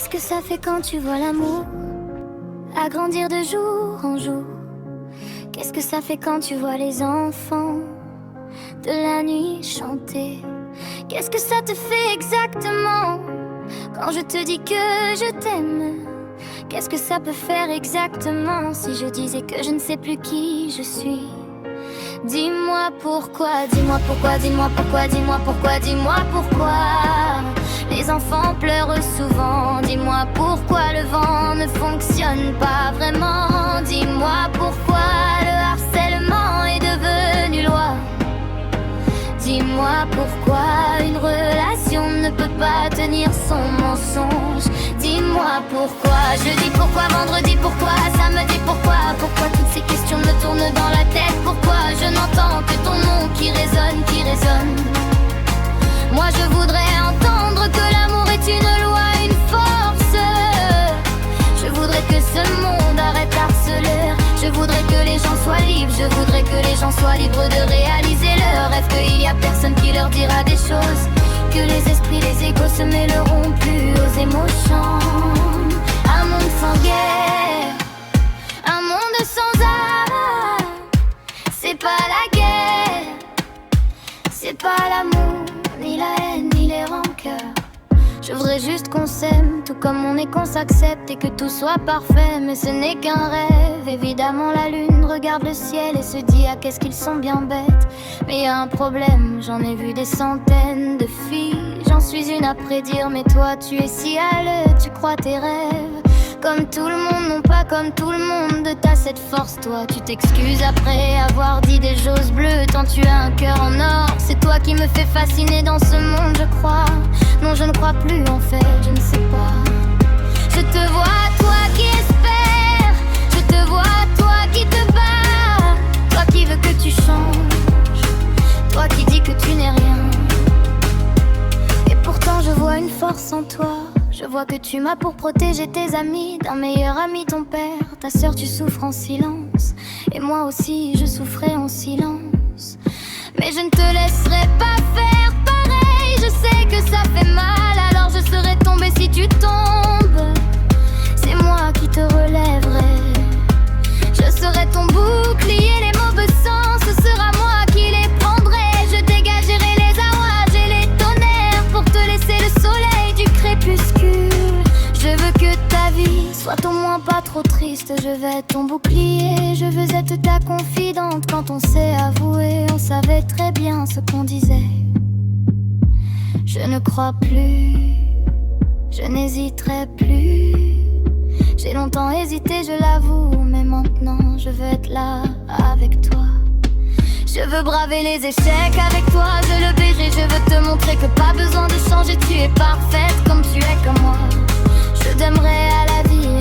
Qu'est-ce que ça fait quand tu vois l'amour agrandir de jour en jour? Qu'est-ce que ça fait quand tu vois les enfants de la nuit chanter? Qu'est-ce que ça te fait exactement quand je te dis que je t'aime? Qu'est-ce que ça peut faire exactement si je disais que je ne sais plus qui je suis? Dis-moi pourquoi, dis-moi pourquoi, dis-moi pourquoi, dis-moi pourquoi, dis-moi pourquoi les enfants pleurent souvent. Dis-moi pourquoi le vent ne fonctionne pas vraiment. Dis-moi pourquoi le harcèlement est devenu loi. Dis-moi pourquoi une relation ne peut pas tenir son mensonge. Dis-moi pourquoi, jeudi pourquoi, vendredi pourquoi, samedi pourquoi. Pourquoi toutes ces questions me tournent dans la tête? Pourquoi je n'entends que ton nom qui résonne, qui résonne? Moi je voudrais entendre que l'amour est une loi, une force. Je voudrais que ce monde arrête l'harceleur. Je voudrais que les gens soient libres. Je voudrais que les gens soient libres de réaliser leurs rêves. Qu'il y a personne qui leur dira des choses. Que les esprits, les égos se mêleront plus aux émotions. Un monde sans guerre, un monde sans âme. C'est pas la guerre, c'est pas l'amour, ni la haine, ni les rancœurs. Je voudrais juste qu'on s'aime, tout comme on est, qu'on s'accepte et que tout soit parfait. Mais ce n'est qu'un rêve. Évidemment la lune regarde le ciel et se dit: ah qu'est-ce qu'ils sont bien bêtes. Mais y a un problème, j'en ai vu des centaines de filles. J'en suis une à prédire, mais toi tu es si à l'heure. Tu crois tes rêves comme tout le monde, non pas comme tout le monde. T'as cette force, toi, tu t'excuses après avoir dit des choses bleues. Tant tu as un cœur en or, c'est toi qui me fais fasciner dans ce monde, je crois. Non, je ne crois plus en fait, je ne sais pas. Je te vois, toi qui espères. Je te vois, toi qui te bats. Toi qui veux que tu changes. Toi qui dis que tu n'es rien. Et pourtant je vois une force en toi. Je vois que tu m'as pour protéger tes amis. D'un meilleur ami, ton père, ta sœur, tu souffres en silence. Et moi aussi, je souffrais en silence. Mais je ne te laisserai pas faire pareil. Je sais que ça fait mal, alors je serai tombée si tu tombes. C'est moi qui te relèverai. Je serai ton bouclier, les mauvais sens, ce sera moi qui les prendrai. Je dégagerai les orages et les tonnerres pour te laisser le soleil du crépuscule. Je veux que ta vie soit au moins pas trop triste. Je vais être ton bouclier, je veux être ta confidente. Quand on s'est avoué, on savait très bien ce qu'on disait. Je ne crois plus, je n'hésiterai plus. J'ai longtemps hésité, je l'avoue, mais maintenant je veux être là avec toi. Je veux braver les échecs avec toi, je le verrai. Je veux te montrer que pas besoin de changer. Tu es parfaite comme tu es, comme moi. Je t'aimerai à la vie,